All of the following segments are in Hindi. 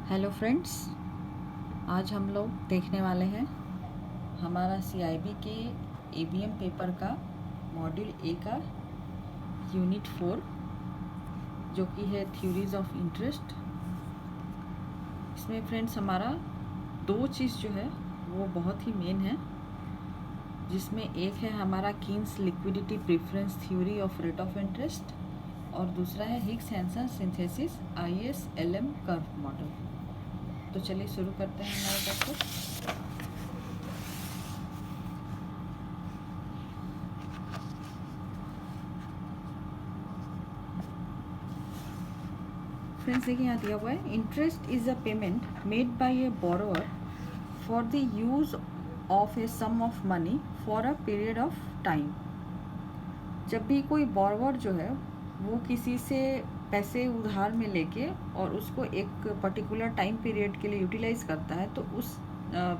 हेलो फ्रेंड्स, आज हम लोग देखने वाले हैं हमारा CIB के ABM पेपर का मॉड्यूल ए का यूनिट 4 जो कि है थ्योरीज ऑफ इंटरेस्ट। इसमें फ्रेंड्स हमारा दो चीज़ जो है वो बहुत ही मेन है, जिसमें एक है हमारा Keynes liquidity preference theory of rate of interest और दूसरा है Hicks Hansen synthesis ISLM curve model. तो चलिए शुरू करते हैं हमारे टॉपिक। फ्रेंड्स देखिए यहाँ दिया हुआ है, interest is a payment made by a borrower for the use of a sum of money for a period of time. जब भी कोई बोरोअर जो है वो किसी से पैसे उधार में लेके और उसको एक पर्टिकुलर टाइम पीरियड के लिए यूटिलाइज करता है, तो उस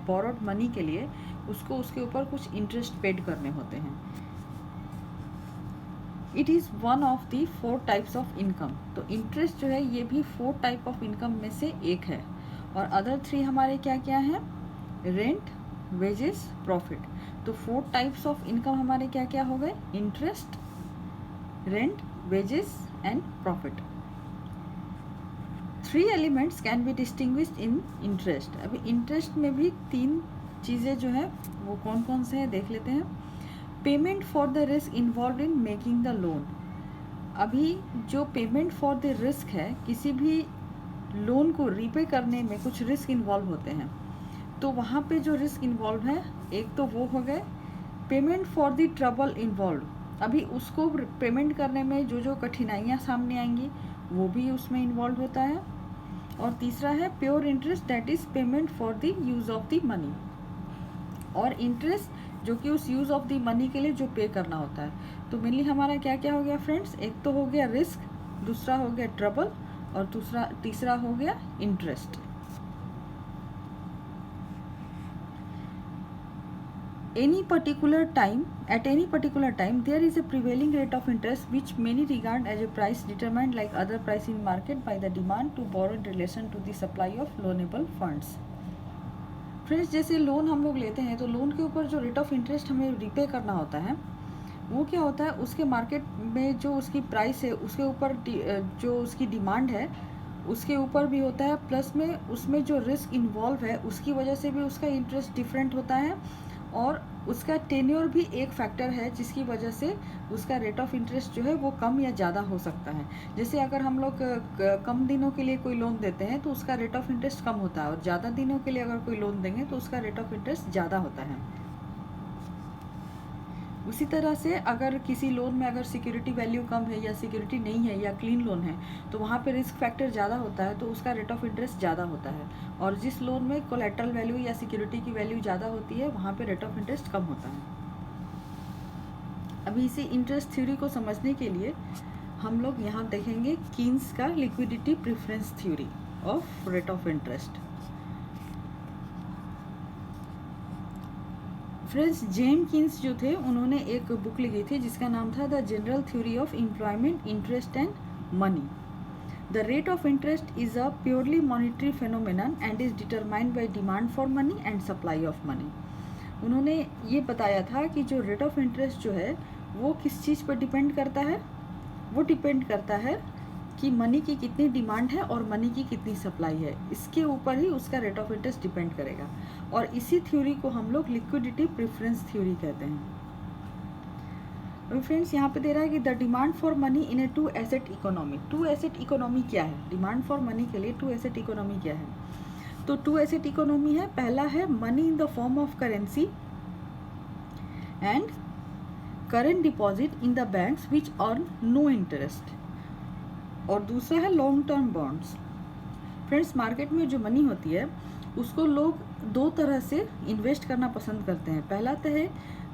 बोरोड मनी के लिए उसको उसके ऊपर कुछ इंटरेस्ट पेड करने होते हैं। It is one of the 4 types of income. तो इंटरेस्ट जो है ये भी 4 टाइप ऑफ इनकम में से एक है। और अदर 3 हमारे क्या क्या हैं? Rent, wages, profit. तो 4 टाइप्स ऑफ इनकम हमारे क्या क्या हो गए? Interest, rent, wages and profit. 3 elements can be distinguished in interest. अभी इंटरेस्ट में भी 3 चीज़ें जो है वो कौन कौन से हैं देख लेते हैं। Payment for the risk involve in making the loan. अभी जो पेमेंट फॉर द रिस्क है, किसी भी लोन को रीपे करने में कुछ रिस्क इन्वॉल्व होते हैं, तो वहाँ पे जो रिस्क इन्वॉल्व है, एक तो वो हो गए payment for the trouble involve. अभी उसको पेमेंट करने में जो जो कठिनाइयाँ सामने आएंगी वो भी उसमें इन्वॉल्व होता है। और तीसरा है pure interest, that is payment for the use of the money. और इंटरेस्ट जो कि उस यूज़ ऑफ द मनी के लिए जो पे करना होता है। तो मेनली हमारा क्या क्या हो गया फ्रेंड्स? एक तो हो गया रिस्क, दूसरा हो गया ट्रबल और तीसरा हो गया interest. At any particular time there is a prevailing rate of interest which many regard as a price determined like other price in market by the demand to borrow in relation to the supply of loanable funds। Friends जैसे लोन हम लोग लेते हैं, तो लोन के ऊपर जो रेट ऑफ इंटरेस्ट हमें रिपे करना होता है, वो क्या होता है, उसके मार्केट में जो उसकी प्राइस है उसके ऊपर जो उसकी डिमांड है उसके ऊपर भी होता है, प्लस में उसमें जो रिस्क इन्वॉल्व है उसकी वजह से भी उसका इंटरेस्ट डिफरेंट होता है। और उसका टेन्योर भी एक फैक्टर है जिसकी वजह से उसका रेट ऑफ इंटरेस्ट जो है वो कम या ज़्यादा हो सकता है। जैसे अगर हम लोग कम दिनों के लिए कोई लोन देते हैं तो उसका रेट ऑफ इंटरेस्ट कम होता है, और ज़्यादा दिनों के लिए अगर कोई लोन देंगे तो उसका रेट ऑफ इंटरेस्ट ज़्यादा होता है। उसी तरह से अगर किसी लोन में अगर सिक्योरिटी वैल्यू कम है या सिक्योरिटी नहीं है या क्लीन लोन है, तो वहाँ पे रिस्क फैक्टर ज़्यादा होता है, तो उसका रेट ऑफ इंटरेस्ट ज़्यादा होता है। और जिस लोन में कोलैटरल वैल्यू या सिक्योरिटी की वैल्यू ज़्यादा होती है, वहाँ पे रेट ऑफ इंटरेस्ट कम होता है। अभी इसी इंटरेस्ट थ्योरी को समझने के लिए हम लोग यहाँ देखेंगे कीन्स का liquidity preference theory of rate of interest. Friends James Keynes जो थे उन्होंने एक बुक लिखी थी जिसका नाम था the general theory of employment, interest and money. The rate of interest is a purely monetary phenomenon and is determined by demand for money and supply of money. उन्होंने ये बताया था कि जो रेट ऑफ इंटरेस्ट जो है वो किस चीज़ पर डिपेंड करता है? वो डिपेंड करता है कि मनी की कितनी डिमांड है और मनी की कितनी सप्लाई है, इसके ऊपर ही उसका रेट ऑफ इंटरेस्ट डिपेंड करेगा। और इसी थ्योरी को हम लोग लिक्विडिटी प्रेफरेंस थ्योरी कहते हैं। अभी फ्रेंड्स यहाँ पे दे रहा है कि the demand for money in A 2 asset economy. 2 asset economy क्या है? डिमांड फॉर मनी के लिए 2 एसेट इकोनॉमी क्या है? तो 2 एसेट इकोनॉमी है, पहला है money in the form of currency and current deposit in the banks which earn no interest, और दूसरा है long term bonds. Friends market में जो मनी होती है उसको लोग 2 तरह से इन्वेस्ट करना पसंद करते हैं।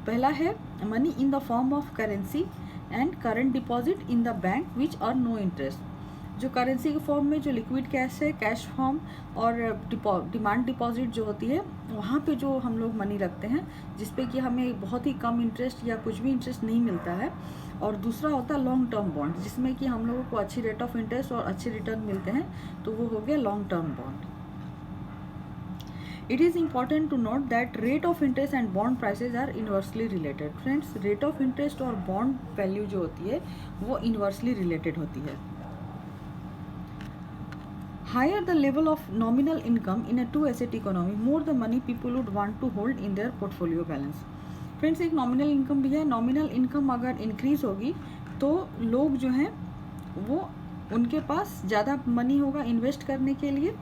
पहला है money in the form of currency and current deposit in the bank which earn no interest. जो करेंसी के फॉर्म में जो लिक्विड कैश है, कैश फॉर्म, और डिमांड डिपॉजिट जो होती है वहाँ पे जो हम लोग मनी रखते हैं जिसपे कि हमें बहुत ही कम इंटरेस्ट या कुछ भी इंटरेस्ट नहीं मिलता है। और दूसरा होता है लॉन्ग टर्म बॉन्ड, जिसमें कि हम लोगों को अच्छी रेट ऑफ इंटरेस्ट और अच्छे रिटर्न मिलते हैं, तो वो हो गया long term bond. It is important to note that rate of interest and bond prices are inversely related. Friends, rate of interest और बॉन्ड वैल्यू जो होती है वो इन्वर्सली रिलेटेड होती है। Higher the level of nominal income in a two asset economy, more the money people would want to hold in their portfolio balance. Friends, एक नॉमिनल इनकम भी है। नॉमिनल इनकम अगर इंक्रीज होगी तो लोग जो हैं वो उनके पास ज़्यादा मनी होगा इन्वेस्ट करने के लिए।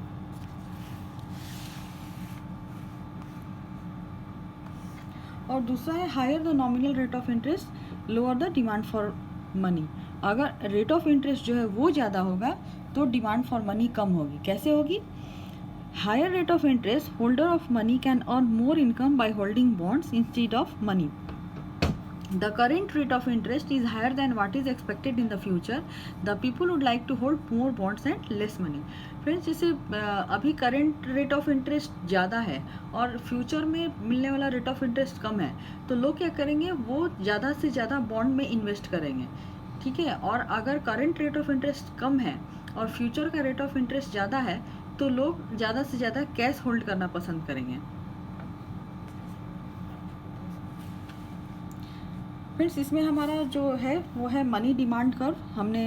और दूसरा है higher the nominal rate of interest lower the demand for money. अगर रेट ऑफ इंटरेस्ट जो है वो ज़्यादा होगा तो डिमांड फॉर मनी कम होगी। कैसे होगी? Higher rate of interest, holder of money can earn more income by holding bonds instead of money. The current rate of interest is higher than what is expected in the future. The people would like to hold more bonds and less money. Friends, जैसे अभी करंट रेट ऑफ इंटरेस्ट ज़्यादा है और फ्यूचर में मिलने वाला रेट ऑफ इंटरेस्ट कम है, तो लोग क्या करेंगे, वो ज़्यादा से ज़्यादा बॉन्ड में इन्वेस्ट करेंगे। ठीक है, और अगर करंट रेट ऑफ इंटरेस्ट कम है और फ्यूचर का रेट ऑफ इंटरेस्ट ज़्यादा है तो लोग ज़्यादा से ज़्यादा कैश होल्ड करना पसंद करेंगे। फ्रेंड्स, इसमें हमारा जो है वो है मनी डिमांड कर्व। हमने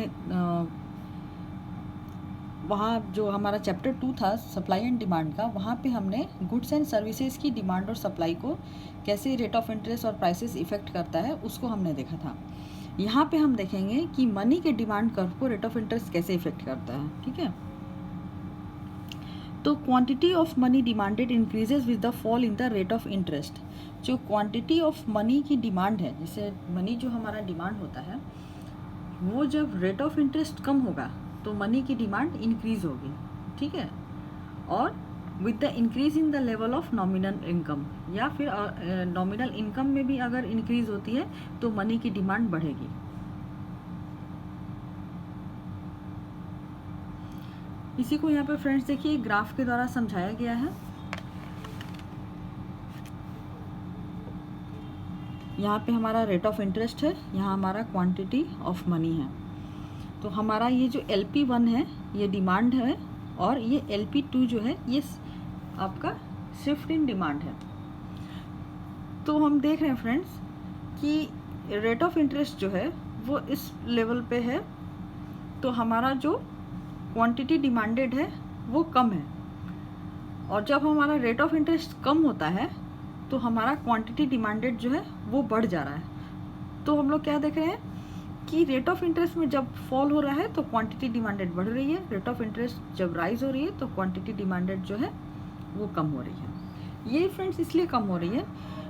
वहाँ जो हमारा चैप्टर 2 था सप्लाई एंड डिमांड का, वहाँ पे हमने गुड्स एंड सर्विसेज की डिमांड और सप्लाई को कैसे रेट ऑफ इंटरेस्ट और प्राइसेस इफेक्ट करता है उसको हमने देखा था। यहाँ पे हम देखेंगे कि मनी के डिमांड कर्व को रेट ऑफ इंटरेस्ट कैसे इफेक्ट करता है। ठीक है, तो quantity of money demanded increases with the fall in the rate of interest. जो क्वांटिटी ऑफ मनी की डिमांड है, जैसे मनी जो हमारा डिमांड होता है, वो जब रेट ऑफ इंटरेस्ट कम होगा तो मनी की डिमांड इंक्रीज होगी। ठीक है, और with the increase in the level of nominal income, या फिर नॉमिनल इनकम में भी अगर इंक्रीज होती है तो मनी की डिमांड बढ़ेगी। इसी को यहाँ पे फ्रेंड्स देखिए ग्राफ के द्वारा समझाया गया है। यहाँ पे हमारा रेट ऑफ इंटरेस्ट है, यहाँ हमारा क्वांटिटी ऑफ मनी है। तो हमारा ये जो LP1 है ये डिमांड है और ये LP2 जो है ये आपका शिफ्ट इन डिमांड है। तो हम देख रहे हैं फ्रेंड्स कि रेट ऑफ इंटरेस्ट जो है वो इस लेवल पे है, तो हमारा जो क्वांटिटी डिमांडेड है वो कम है, और जब हमारा रेट ऑफ इंटरेस्ट कम होता है तो हमारा क्वांटिटी डिमांडेड जो है वो बढ़ जा रहा है। तो हम लोग क्या देख रहे हैं कि रेट ऑफ इंटरेस्ट में जब फॉल हो रहा है तो क्वांटिटी डिमांडेड बढ़ रही है, रेट ऑफ इंटरेस्ट जब राइज हो रही है तो क्वांटिटी डिमांडेड जो है वो कम हो रही है। ये फ्रेंड्स इसलिए कम हो रही है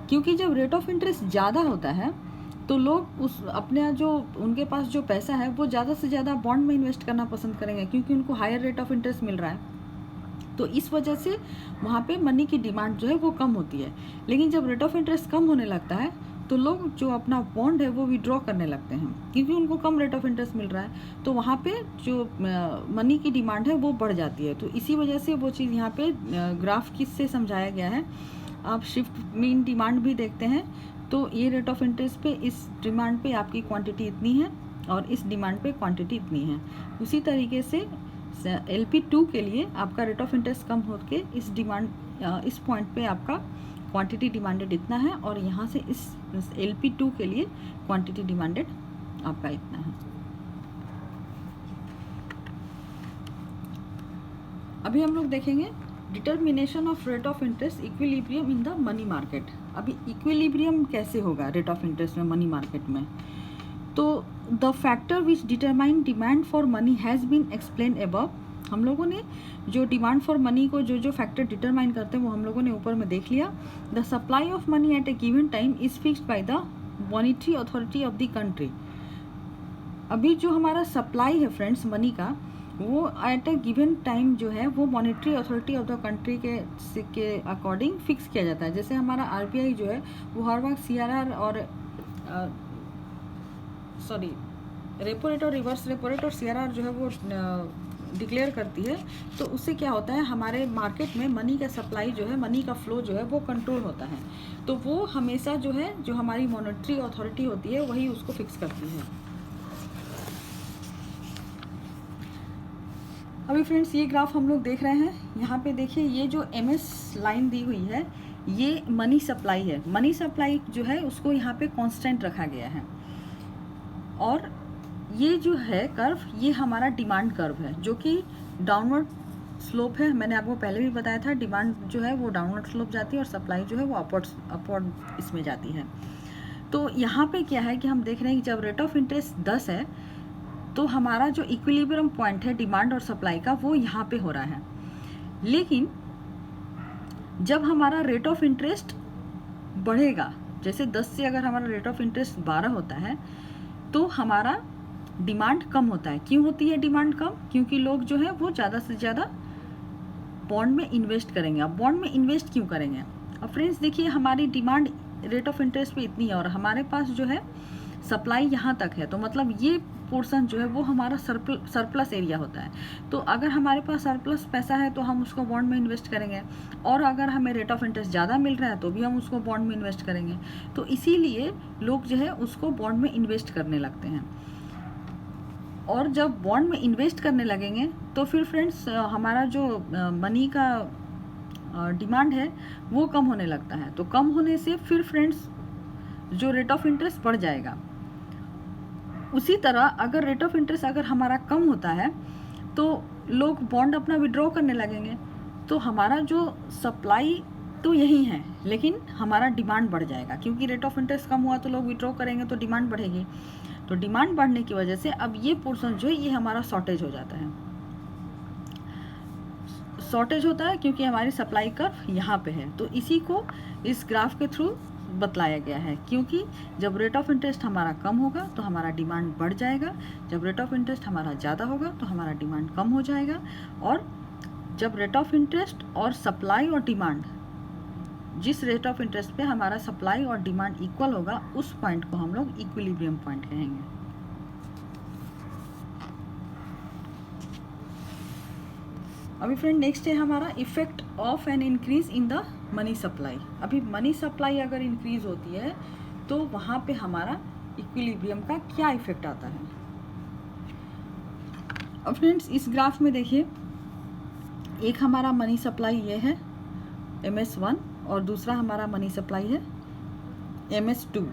क्योंकि जब रेट ऑफ इंटरेस्ट ज़्यादा होता है तो लोग उस अपने जो उनके पास जो पैसा है वो ज़्यादा से ज़्यादा बॉन्ड में इन्वेस्ट करना पसंद करेंगे, क्योंकि उनको हायर रेट ऑफ इंटरेस्ट मिल रहा है। तो इस वजह से वहाँ पे मनी की डिमांड जो है वो कम होती है। लेकिन जब रेट ऑफ इंटरेस्ट कम होने लगता है तो लोग जो अपना बॉन्ड है वो विड्रॉ करने लगते हैं, क्योंकि उनको कम रेट ऑफ इंटरेस्ट मिल रहा है। तो वहाँ पे जो मनी की डिमांड है वो बढ़ जाती है। तो इसी वजह से वो चीज़ यहाँ पे ग्राफ किससे समझाया गया है। आप शिफ्ट मीन डिमांड भी देखते हैं तो ये रेट ऑफ इंटरेस्ट पे इस डिमांड पे आपकी क्वांटिटी इतनी है और इस डिमांड पे क्वांटिटी इतनी है। उसी तरीके से LP2 के लिए आपका रेट ऑफ इंटरेस्ट कम होकर इस पॉइंट पे आपका क्वांटिटी डिमांडेड इतना है, और यहाँ से इस LP2 के लिए क्वांटिटी डिमांडेड आपका इतना है। अभी हम लोग देखेंगे determination of rate of interest equilibrium in the money market. अभी इक्विलिब्रियम कैसे होगा रेट ऑफ इंटरेस्ट में मनी मार्केट में? तो the factor which determine demand for money has been explain above. हम लोगों ने जो डिमांड फॉर मनी को जो फैक्टर डिटरमाइन करते हैं वो हम लोगों ने ऊपर में देख लिया। The supply of money at A given time is fixed by the monetary authority of the country. अभी जो हमारा सप्लाई है फ्रेंड्स मनी का, वो एट ए गिवन टाइम जो है वो monetary authority of the country के अकॉर्डिंग फिक्स किया जाता है। जैसे हमारा RBI जो है वो हर वक्त CRR और रेपो रेट और रिवर्स रेपो रेट और CRR जो है वो डिक्लेयर करती है। तो उससे क्या होता है, हमारे मार्केट में मनी का सप्लाई जो है, मनी का फ्लो जो है वो कंट्रोल होता है। तो वो हमेशा जो है जो हमारी मॉनेटरी अथॉरिटी होती है वही उसको फिक्स करती है। अभी फ्रेंड्स ये ग्राफ हम लोग देख रहे हैं, यहाँ पे देखिए ये जो MS लाइन दी हुई है ये मनी सप्लाई है। मनी सप्लाई जो है उसको यहाँ पे कांस्टेंट रखा गया है, और ये जो है कर्व ये हमारा डिमांड कर्व है जो कि डाउनवर्ड स्लोप है। मैंने आपको पहले भी बताया था, डिमांड जो है वो डाउनवर्ड स्लोप जाती है और सप्लाई जो है वो अपवर्ड इसमें जाती है। तो यहाँ पे क्या है कि हम देख रहे हैं कि जब रेट ऑफ इंटरेस्ट 10 है तो हमारा जो इक्विलिब्रियम पॉइंट है डिमांड और सप्लाई का वो यहाँ पे हो रहा है। लेकिन जब हमारा रेट ऑफ इंटरेस्ट बढ़ेगा, जैसे 10 से अगर हमारा रेट ऑफ इंटरेस्ट 12 होता है तो हमारा डिमांड कम होता है। क्यों होती है डिमांड कम? क्योंकि लोग जो है वो ज़्यादा से ज़्यादा बॉन्ड में इन्वेस्ट करेंगे। अब बॉन्ड में इन्वेस्ट क्यों करेंगे? अब फ्रेंड्स देखिए हमारी डिमांड रेट ऑफ इंटरेस्ट पे इतनी है और हमारे पास जो है सप्लाई यहाँ तक है, तो मतलब ये पोर्शन जो है वो हमारा सरप्लस एरिया होता है। तो अगर हमारे पास सरप्लस पैसा है तो हम उसको बॉन्ड में इन्वेस्ट करेंगे, और अगर हमें रेट ऑफ इंटरेस्ट ज़्यादा मिल रहा है तो भी हम उसको बॉन्ड में इन्वेस्ट करेंगे। तो इसीलिए लोग जो है उसको बॉन्ड में इन्वेस्ट करने लगते हैं। और जब बॉन्ड में इन्वेस्ट करने लगेंगे तो फिर फ्रेंड्स हमारा जो मनी का डिमांड है वो कम होने लगता है। तो कम होने से फिर फ्रेंड्स जो रेट ऑफ इंटरेस्ट बढ़ जाएगा। उसी तरह अगर रेट ऑफ इंटरेस्ट अगर हमारा कम होता है तो लोग बॉन्ड अपना विड्रॉ करने लगेंगे, तो हमारा जो सप्लाई तो यही है लेकिन हमारा डिमांड बढ़ जाएगा, क्योंकि रेट ऑफ इंटरेस्ट कम हुआ तो लोग विड्रॉ करेंगे तो डिमांड बढ़ेगी। तो डिमांड बढ़ने की वजह से अब ये पोर्शन जो है ये हमारा शॉर्टेज हो जाता है। शॉर्टेज होता है क्योंकि हमारी सप्लाई कर्व यहाँ पे है। तो इसी को इस ग्राफ के थ्रू बतलाया गया है, क्योंकि जब रेट ऑफ इंटरेस्ट हमारा कम होगा तो हमारा डिमांड बढ़ जाएगा, जब रेट ऑफ इंटरेस्ट हमारा ज़्यादा होगा तो हमारा डिमांड कम हो जाएगा, और जब रेट ऑफ इंटरेस्ट और सप्लाई और डिमांड जिस रेट ऑफ इंटरेस्ट पे हमारा सप्लाई और डिमांड इक्वल होगा उस पॉइंट को हम लोग इक्विलिब्रियम पॉइंट कहेंगे। अभी फ्रेंड नेक्स्ट है हमारा effect of an increase in the money supply. अभी मनी सप्लाई अगर इंक्रीज होती है तो वहाँ पे हमारा इक्विलिब्रियम का क्या इफेक्ट आता है। अब फ्रेंड्स इस ग्राफ में देखिए एक हमारा मनी सप्लाई ये है MS1 और दूसरा हमारा मनी सप्लाई है MS2,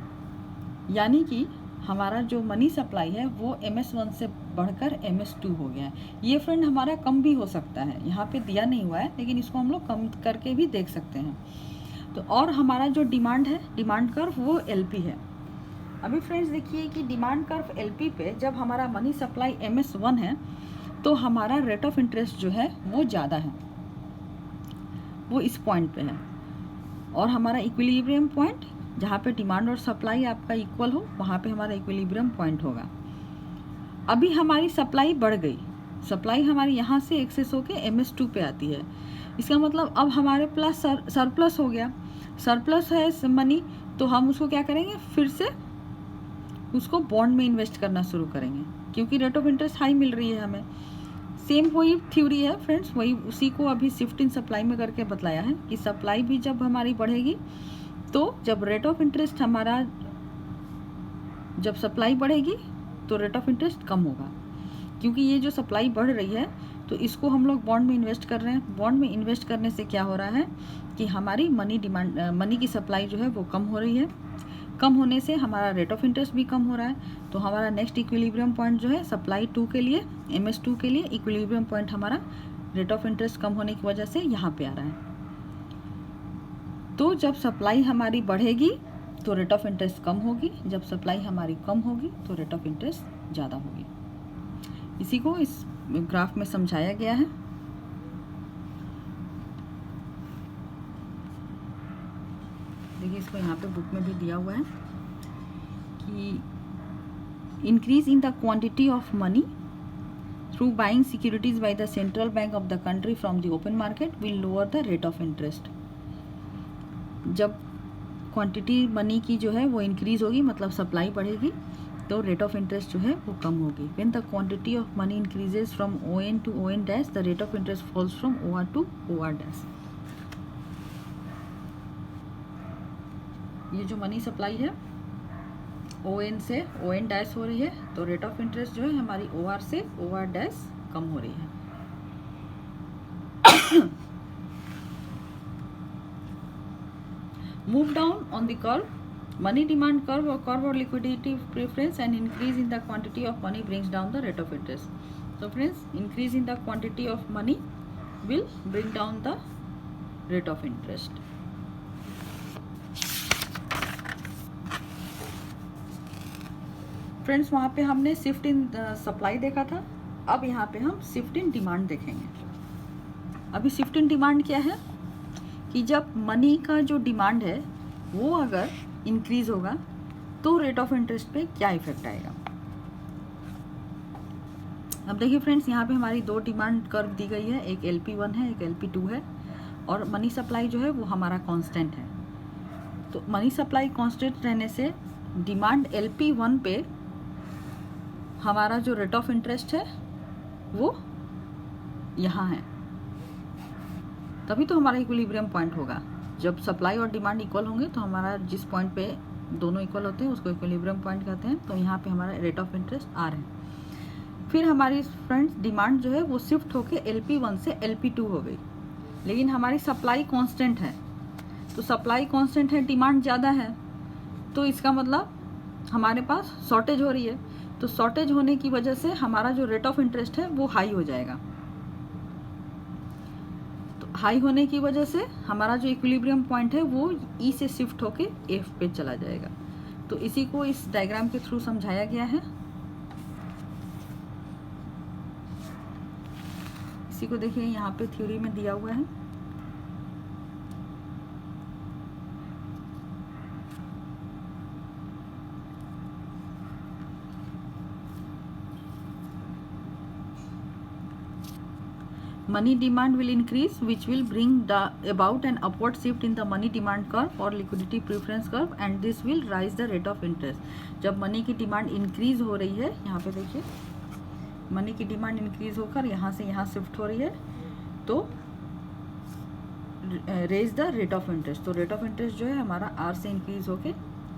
यानी कि हमारा जो मनी सप्लाई है वो MS1 से बढ़कर MS2 हो गया है। ये फ्रेंड हमारा कम भी हो सकता है, यहाँ पे दिया नहीं हुआ है लेकिन इसको हम लोग कम करके भी देख सकते हैं। तो और हमारा जो डिमांड है, डिमांड कर्व वो LP है। अभी फ्रेंड्स देखिए कि डिमांड कर्व LP पे जब हमारा मनी सप्लाई MS1 है तो हमारा रेट ऑफ इंटरेस्ट जो है वो ज़्यादा है, वो इस पॉइंट पे है, और हमारा इक्विलिब्रियम पॉइंट जहाँ पे डिमांड और सप्लाई आपका इक्वल हो वहाँ पे हमारा इक्विलिब्रियम पॉइंट होगा। अभी हमारी सप्लाई बढ़ गई, सप्लाई हमारी यहाँ से एक्सेस होके MS2 पे आती है। इसका मतलब अब हमारे प्लस सरप्लस हो गया, सरप्लस है मनी, तो हम उसको क्या करेंगे, फिर से उसको बॉन्ड में इन्वेस्ट करना शुरू करेंगे क्योंकि रेट ऑफ इंटरेस्ट हाई मिल रही है हमें। सेम वही थ्योरी है फ्रेंड्स, वही उसी को अभी शिफ्ट इन सप्लाई में करके बतलाया है कि सप्लाई भी जब हमारी बढ़ेगी तो जब रेट ऑफ इंटरेस्ट हमारा, जब सप्लाई बढ़ेगी तो रेट ऑफ इंटरेस्ट कम होगा, क्योंकि ये जो सप्लाई बढ़ रही है तो इसको हम लोग बॉन्ड में इन्वेस्ट कर रहे हैं। बॉन्ड में इन्वेस्ट करने से क्या हो रहा है कि हमारी मनी की सप्लाई जो है वो कम हो रही है, कम होने से हमारा रेट ऑफ इंटरेस्ट भी कम हो रहा है। तो हमारा नेक्स्ट इक्विलिब्रियम पॉइंट जो है सप्लाई 2 के लिए, MS2 के लिए इक्विलिब्रियम पॉइंट हमारा रेट ऑफ इंटरेस्ट कम होने की वजह से यहाँ पे आ रहा है। तो जब सप्लाई हमारी बढ़ेगी तो रेट ऑफ इंटरेस्ट कम होगी, जब सप्लाई हमारी कम होगी तो रेट ऑफ इंटरेस्ट ज़्यादा होगी। इसी को इस ग्राफ में समझाया गया है। देखिए इसको यहाँ पे बुक में भी दिया हुआ है कि increase in the quantity of money through buying securities by the central bank of the country from the open market will lower the rate of interest. जब क्वांटिटी मनी की जो है वो इंक्रीज होगी, मतलब सप्लाई बढ़ेगी, तो रेट ऑफ इंटरेस्ट जो है वो कम होगी। When the quantity of money increases from ON to ON dash the rate of interest falls from OR to OR dash. ये जो मनी सप्लाई है ON से ON डैश हो रही है तो रेट ऑफ इंटरेस्ट जो है हमारी OR से OR डैश कम हो रही है। Move down on the curve, money demand curve or liquidity preference, and increase in the quantity of money brings down the rate of interest. So friends, increase in the quantity of money will bring down the rate of interest. Friends, वहाँ पे हमने शिफ्ट इन सप्लाई देखा था, अब यहाँ पे हम शिफ्ट इन डिमांड देखेंगे। अभी शिफ्ट इन डिमांड क्या है कि जब मनी का जो डिमांड है वो अगर इंक्रीज होगा तो रेट ऑफ इंटरेस्ट पे क्या इफेक्ट आएगा। अब देखिए फ्रेंड्स, यहाँ पे हमारी दो डिमांड कर्व दी गई है, एक LP1 है, एक LP2 है, और मनी सप्लाई जो है वो हमारा कांस्टेंट है। तो मनी सप्लाई कांस्टेंट रहने से डिमांड LP1 पे हमारा जो रेट ऑफ इंटरेस्ट है वो यहाँ है, तभी तो हमारा इक्विलिब्रियम पॉइंट होगा। जब सप्लाई और डिमांड इक्वल होंगे तो हमारा जिस पॉइंट पे दोनों इक्वल होते हैं उसको इक्विलिब्रियम पॉइंट कहते हैं। तो यहाँ पे हमारा रेट ऑफ इंटरेस्ट R है। फिर हमारी फ्रेंड्स डिमांड जो है वो शिफ्ट होके LP1 से LP2 हो गई, लेकिन हमारी सप्लाई कांस्टेंट है। तो सप्लाई कांस्टेंट है, डिमांड ज़्यादा है, तो इसका मतलब हमारे पास शॉर्टेज हो रही है। तो शॉर्टेज होने की वजह से हमारा जो रेट ऑफ इंटरेस्ट है वो हाई हो जाएगा। तो हाई होने की वजह से हमारा जो इक्विलिब्रियम पॉइंट है वो E से शिफ्ट होके F पे चला जाएगा। तो इसी को इस डायग्राम के थ्रू समझाया गया है। इसी को देखिए यहाँ पे थ्योरी में दिया हुआ है। Money demand will increase, which will bring about an upward shift in the money demand curve or liquidity preference curve, and this will rise the rate of interest. जब मनी की डिमांड इंक्रीज हो रही है, यहाँ पे देखिए मनी की डिमांड इंक्रीज होकर यहाँ से यहाँ शिफ्ट हो रही है, तो raise the rate of interest. तो रेट ऑफ इंटरेस्ट जो है हमारा R से इंक्रीज होके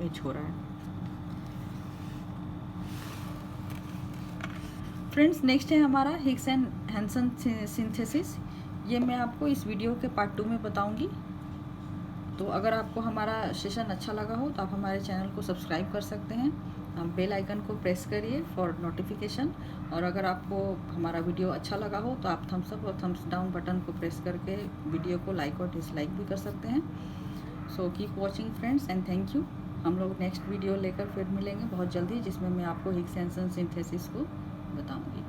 H हो रहा है। फ्रेंड्स, नेक्स्ट है हमारा हिग्स एंड हैंसन सिंथेसिस। ये मैं आपको इस वीडियो के पार्ट 2 में बताऊंगी। तो अगर आपको हमारा सेशन अच्छा लगा हो तो आप हमारे चैनल को सब्सक्राइब कर सकते हैं। बेल आइकन को प्रेस करिए फॉर नोटिफिकेशन। और अगर आपको हमारा वीडियो अच्छा लगा हो तो आप थम्स अप और थम्स डाउन बटन को प्रेस करके वीडियो को लाइक और डिसलाइक भी कर सकते हैं। So keep watching friends and thank you. हम लोग नेक्स्ट वीडियो लेकर फिर मिलेंगे बहुत जल्दी, जिसमें मैं आपको हिग्स एंड हैंसन सिंथेसिस को बताऊंगी।